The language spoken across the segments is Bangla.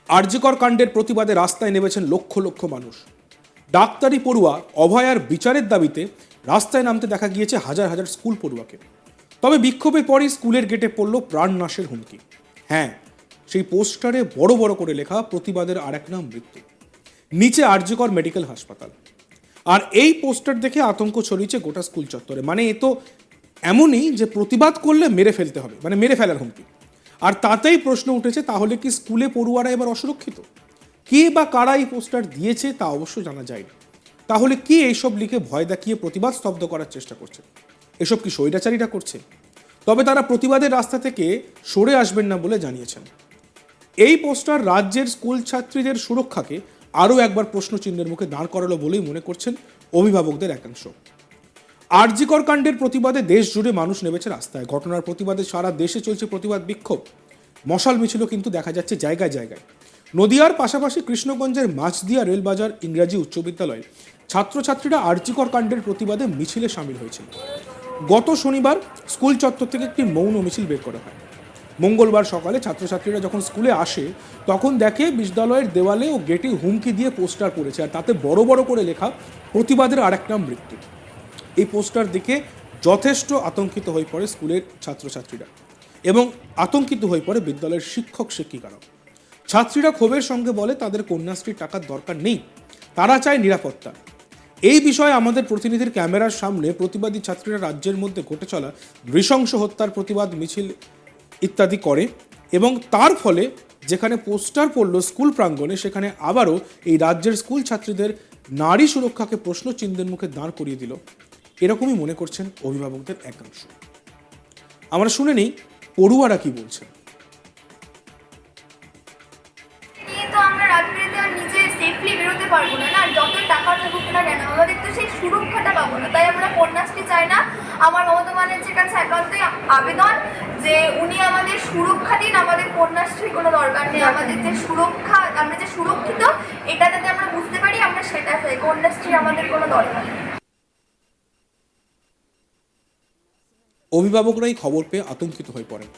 আর জি কর কাণ্ডের প্রতিবাদে রাস্তায় নেমেছেন লক্ষ লক্ষ মানুষ। ডাক্তারি পড়ুয়া অভয়ার বিচারের দাবিতে রাস্তায় নামতে দেখা গিয়েছে হাজার হাজার স্কুল পড়ুয়াকে। তবে বিক্ষোভের পরই স্কুলের গেটে পড়ল প্রাণনাশের হুমকি। হ্যাঁ, সেই পোস্টারে বড় বড় করে লেখা প্রতিবাদের আর এক নাম মৃত্যু, নিচে আর জি কর মেডিকেল হাসপাতাল। আর এই পোস্টার দেখে আতঙ্ক ছড়িয়েছে গোটা স্কুল চত্বরে। মানে এ তো এমনই যে প্রতিবাদ করলে মেরে ফেলতে হবে, মানে মেরে ফেলার হুমকি। আর তাতেই প্রশ্ন উঠেছে, তাহলে কি স্কুলে পড়ুয়ারা এবার অসুরক্ষিত? কে বা কারা এই পোস্টার দিয়েছে তা অবশ্য জানা যায়নি। তাহলে কি এইসব লিখে ভয় দেখিয়ে প্রতিবাদ স্তব্ধ করার চেষ্টা করছে? এসব কি স্বৈরাচারীরা করছে? তবে তারা প্রতিবাদের রাস্তা থেকে সরে আসবেন না বলে জানিয়েছেন। এই পোস্টার রাজ্যের স্কুল ছাত্রীদের সুরক্ষাকে আরও একবার প্রশ্নচিহ্নের মুখে দাঁড় করালো বলেই মনে করছেন অভিভাবকদের একাংশ। আর জি কর কাণ্ডের প্রতিবাদে দেশ জুড়ে মানুষ নেমেছে রাস্তায়। ঘটনার প্রতিবাদে সারা দেশে চলছে প্রতিবাদ বিক্ষোভ। মশাল মিছিলও কিন্তু দেখা যাচ্ছে জায়গায় জায়গায়। নদিয়ার পাশাপাশি কৃষ্ণগঞ্জের মাছদিয়া রেলবাজার ইংরাজি উচ্চ বিদ্যালয়ে ছাত্রছাত্রীরা আর জি কর কাণ্ডের প্রতিবাদে মিছিলে সামিল হয়েছিল। গত শনিবার স্কুল চত্বর থেকে একটি মৌন মিছিল বের করা হয়। মঙ্গলবার সকালে ছাত্রছাত্রীরা যখন স্কুলে আসে তখন দেখে বিদ্যালয়ের দেওয়ালে ও গেটে হুমকি দিয়ে পোস্টার পড়েছে, আর তাতে বড় বড় করে লেখা প্রতিবাদের আর এক নাম মৃত্যু। এই পোস্টার দেখে যথেষ্ট আতঙ্কিত হয়ে পড়ে স্কুলের ছাত্রছাত্রীরা এবং আতঙ্কিত হয়ে পড়ে বিদ্যালয়ের শিক্ষক শিক্ষিকারাও। ছাত্রীরা ক্ষোভের সঙ্গে বলে তাদের কন্যাশ্রীর টাকার দরকার নেই, তারা চায় নিরাপত্তা। এই বিষয়ে আমাদের প্রতিনিধির ক্যামেরার সামনে প্রতিবাদী ছাত্রীরা রাজ্যের মধ্যে ঘটে চলা নৃশংস হত্যার প্রতিবাদ মিছিল ইত্যাদি করে এবং তার ফলে যেখানে পোস্টার পড়ল স্কুল প্রাঙ্গণে, সেখানে আবারও এই রাজ্যের স্কুল ছাত্রীদের নারী সুরক্ষাকে প্রশ্ন চিহ্নের মুখে দাঁড় করিয়ে দিল, এরকমই মনে করছেন অভিভাবকদের একাংশ। আমরা শুনে নেই পড়ুয়ারা কি বলছেন। তো আমরা রাত্রিতে আর নিজে সেফলি বেরোতে পারবো না, যত টাকা থাকুক না কেন আমাদের তো সেই সুরক্ষাটা পাবো না। তাই আমরা কন্যাশ্রী চাই না। আমার মমতা ব্যানার্জির কাছে একান্তই আবেদন যে উনি আমাদের সুরক্ষা দিন, আমাদের কন্যাশ্রী কোনো দরকার নেই। আমাদের যে সুরক্ষা, আমরা যে সুরক্ষিত এটা যাতে আমরা বুঝতে পারি, আমরা সেটা চাই। কন্যাশ্রী আমাদের কোনো দরকার নেই। অভিভাবকরাই খবর পেয়ে আতঙ্কিত হয়ে পড়েন।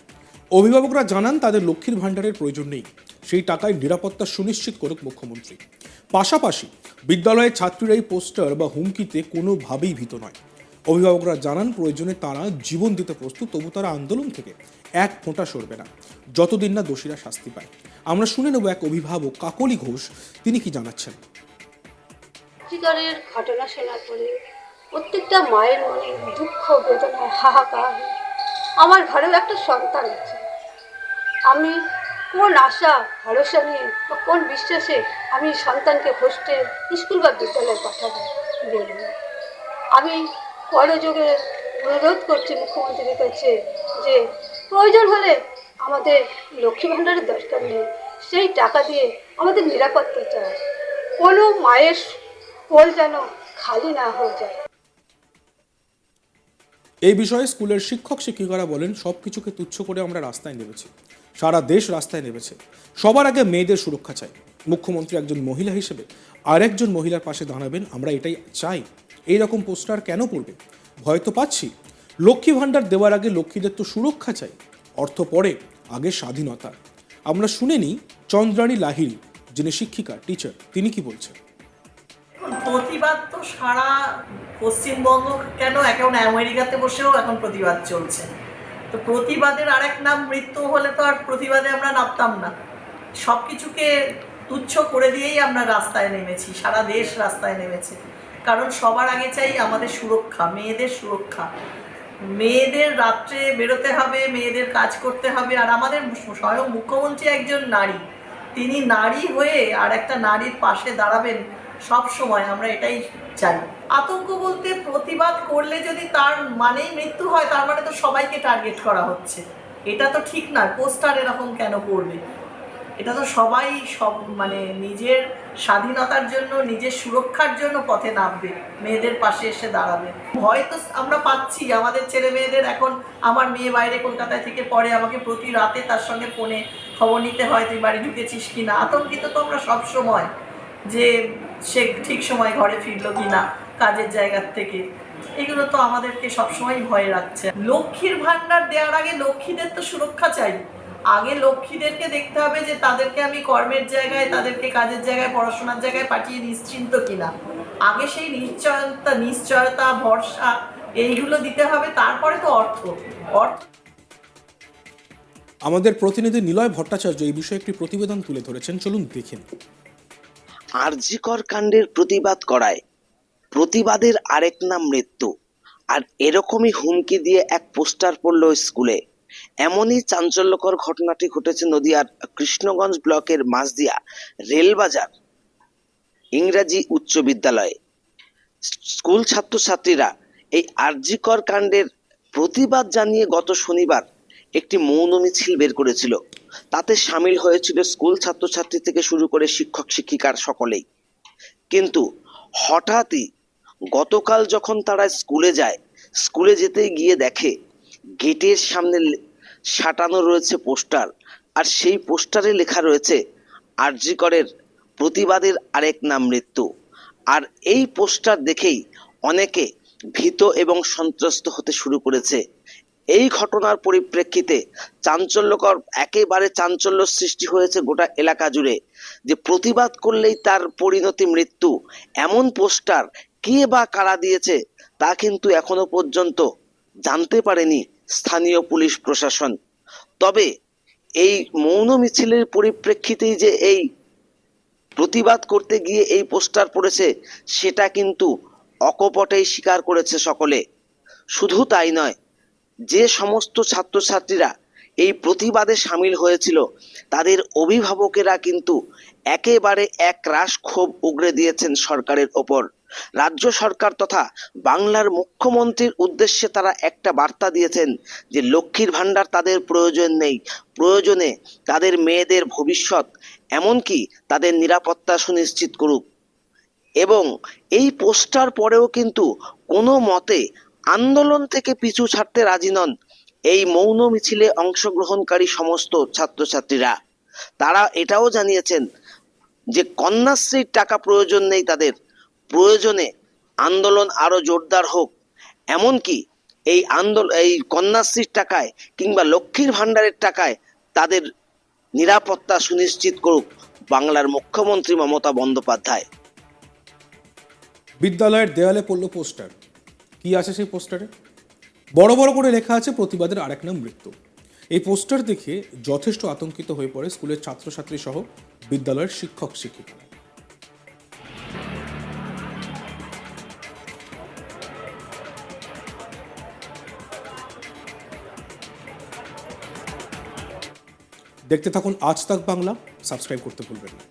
অভিভাবকরা জানান তাদের লক্ষ্মীর ভাণ্ডারের প্রয়োজন নেই, সেই টাকায় নিরাপত্তা সুনিশ্চিত করুক মুখ্যমন্ত্রী। পাশাপাশি বিদ্যালয়ের ছাত্রীরা এই পোস্টার বা হুমকিতে কোনোভাবেই ভীত নয়। অভিভাবকরা জানান প্রয়োজনে তারা জীবন দিতে প্রস্তুত, তবু তারা আন্দোলন থেকে এক ফোঁটা সরবে না যতদিন না দোষীরা শাস্তি পায়। আমরা শুনে নেব এক অভিভাবক কাকলি ঘোষ, তিনি কি জানাচ্ছেন। ঘটনা শোনার পরে প্রত্যেকটা মায়ের মনে দুঃখ বেদনা হাহাকার। আমার ঘরেও একটা সন্তান আছে, আমি কোন আশা ভরসা নিয়ে বা কোন বিশ্বাসে আমি সন্তানকে হোস্টেল স্কুল বা বিদ্যালয়ে পাঠাবো বলুন। আমি করযোগে অনুরোধ করছি মুখ্যমন্ত্রীর কাছে যে প্রয়োজন হলে আমাদের লক্ষ্মী ভাণ্ডারের দরকার নেই, সেই টাকা দিয়ে আমাদের নিরাপত্তা চাই। কোনো মায়ের কোল যেন খালি না হয়ে যায়। এই বিষয়ে স্কুলের শিক্ষক শিক্ষিকারা বলেন, সব কিছুকে তুচ্ছ করে আমরা রাস্তায় নেমেছি, সারা দেশ রাস্তায় নেমেছে। সবার আগে মেয়েদের সুরক্ষা চাই। মুখ্যমন্ত্রী একজন মহিলা হিসেবে আরেকজন মহিলার পাশে দাঁড়াবেন, আমরা এটাই চাই। এই রকম পোস্টার কেন পড়বে? ভয় তো পাচ্ছি। লক্ষ্মী ভাণ্ডার দেওয়ার আগে লক্ষ্মীদের তো সুরক্ষা চাই, অর্থ পরে, আগে স্বাধীনতা। আমরা শুনে নিই চন্দ্রানী লাহিড়ী, যিনি শিক্ষিকা, টিচার, তিনি কি বলছেন। প্রতিবাদ তো সারা পশ্চিমবঙ্গ কেন, এখন আমেরিকাতে বসেও এখন প্রতিবাদ চলছে। তো প্রতিবাদের আরেক নাম মৃত্যু হলে তো আর প্রতিবাদে আমরা নামতাম না। সব কিছুকে তুচ্ছ করে দিয়েই আমরা রাস্তায় নেমেছি, সারা দেশ রাস্তায় নেমেছে। কারণ সবার আগে চাই আমাদের সুরক্ষা, মেয়েদের সুরক্ষা। মেয়েদের রাত্রে বেরোতে হবে, মেয়েদের কাজ করতে হবে। আর আমাদের স্বয়ং মুখ্যমন্ত্রী একজন নারী, তিনি নারী হয়ে আর একটা নারীর পাশে দাঁড়াবেন সব সময়, আমরা এটাই চাই। আতঙ্ক বলতে প্রতিবাদ করলে যদি তার মানেই মৃত্যু হয়, তার মানে তো সবাইকে টার্গেট করা হচ্ছে। এটা তো ঠিক না। পোস্টার এরকম কেন করবে? এটা তো সবাই মানে নিজের স্বাধীনতার জন্য, নিজের সুরক্ষার জন্য পথে নামবে, মেয়েদের পাশে এসে দাঁড়াবে। ভয় তো আমরা পাচ্ছি আমাদের ছেলে মেয়েদের। এখন আমার মেয়ে বাইরে কলকাতায় থেকে পড়ে, আমাকে প্রতি রাতে তার সঙ্গে ফোনে খবর নিতে হয় তুই বাড়ি ঢুকেছিস কি না। আতঙ্কিত তো আমরা সবসময়, যে সে ঠিক সময় ঘরে ফিরলো কি না কাজের জায়গার থেকে। এগুলো তো আমাদেরকে সবসময় ভয় রাখছে। লক্ষ্মীর ভাণ্ডার দেওয়ার আগে লক্ষ্মীদের তো সুরক্ষা চাই। আগে লক্ষ্মীদেরকে দেখতে হবে যে তাদেরকে আমি কর্মের জায়গায়, তাদেরকে কাজের জায়গায়, পড়াশোনার জায়গায় পাঠিয়ে নিশ্চিন্ত কিনা। আগে সেই নিশ্চয়তা, ভরসা এইগুলো দিতে হবে, তারপরে তো অর্থ। আমাদের প্রতিনিধি নিলয় ভট্টাচার্য এই বিষয়ে একটি প্রতিবেদন তুলে ধরেছেন, চলুন দেখে নিন। আর.জি. কর কাণ্ডের প্রতিবাদ করায় প্রতিবাদের আরেক নাম মৃত্যু। আর এরকমই হুমকি দিয়ে এক পোস্টার পড়ল স্কুলে। এমনই চাঞ্চল্যকর ঘটনাটি ঘটেছে নদিয়ার কৃষ্ণগঞ্জ ব্লকের মাঝদিয়া রেলবাজার ইংরাজি উচ্চ বিদ্যালয়ে। স্কুল ছাত্রছাত্রীরা এই আর.জি. কর কাণ্ডের প্রতিবাদ জানিয়ে গত শনিবার একটি মৌন মিছিল বের করেছিল। তাতে সামিল হয়েছিল স্কুল ছাত্রছাত্রী থেকে শুরু করে শিক্ষক শিক্ষিকার সকলেই। কিন্তু হঠাৎই গতকাল যখন তারা স্কুলে যায়, স্কুলে যেতে গিয়ে দেখে গেটের সামনে সাঁটানো রয়েছে পোস্টার, আর সেই পোস্টারে লেখা রয়েছে আর.জি. করের প্রতিবাদের আরেক নাম মৃত্যু। আর এই পোস্টার দেখেই অনেকে ভীত এবং সন্ত্রস্ত হতে শুরু করেছে। এই ঘটনার পরিপ্রেক্ষিতে একেবারে চাঞ্চল্য সৃষ্টি হয়েছে গোটা এলাকা জুড়ে, যে প্রতিবাদ করলেই তার পরিণতি মৃত্যু, এমন পোস্টার কে বা কারা দিয়েছে তা কিন্তু এখনো পর্যন্ত জানতে পারেনি স্থানীয় পুলিশ প্রশাসন। তবে এই মৌন মিছিলের পরিপ্রেক্ষিতেই যে এই প্রতিবাদ করতে গিয়ে এই পোস্টার পড়েছে, সেটা কিন্তু অকপটেই স্বীকার করেছে সকলে। শুধু তাই নয়, যে সমস্ত ছাত্রছাত্রীরা এই প্রতিবাদে সামিল হয়েছিল তাদের অভিভাবকেরা কিন্তু একেবারে একরাশ ক্ষোভ উগরে দিয়েছেন সরকারের ওপর। রাজ্য সরকার তথা বাংলার মুখ্যমন্ত্রীর উদ্দেশ্যে তারা একটা বার্তা দিয়েছেন যে লক্ষ্মীর ভাণ্ডার তাদের প্রয়োজন নেই, প্রয়োজনে তাদের মেয়েদের ভবিষ্যৎ, এমনকি তাদের নিরাপত্তা সুনিশ্চিত করুক। এবং এই পোস্টার পরেও কিন্তু কোনো মতে আন্দোলন থেকে পিছু ছাড়তে রাজি নন এই মৌন মিছিলে অংশগ্রহণকারী সমস্ত ছাত্রছাত্রীরা। তারা এটাও জানিয়েছেন যে কন্যাশ্রীর টাকা প্রয়োজন নেই তাদের, প্রয়োজনে আন্দোলন আরো জোরদার হোক, এমনকি এই কন্যাশ্রীর টাকায় কিংবা লক্ষ্মীর ভাণ্ডারের টাকায় তাদের নিরাপত্তা সুনিশ্চিত করুক বাংলার মুখ্যমন্ত্রী মমতা বন্দ্যোপাধ্যায়। বিদ্যালয়ের দেওয়ালে পড়ল পোস্টার। কি আছে সেই পোস্টারে? বড় বড় করে লেখা আছে প্রতিবাদের আরেক নাম মৃত্যু। এই পোস্টার দেখে যথেষ্ট আতঙ্কিত হয়ে পড়ে স্কুলের ছাত্রছাত্রী সহ বিদ্যালয়ের শিক্ষক শিক্ষিকারা। দেখতে থাকুন আজ তাক বাংলা, সাবস্ক্রাইব করতে ভুলবেন না।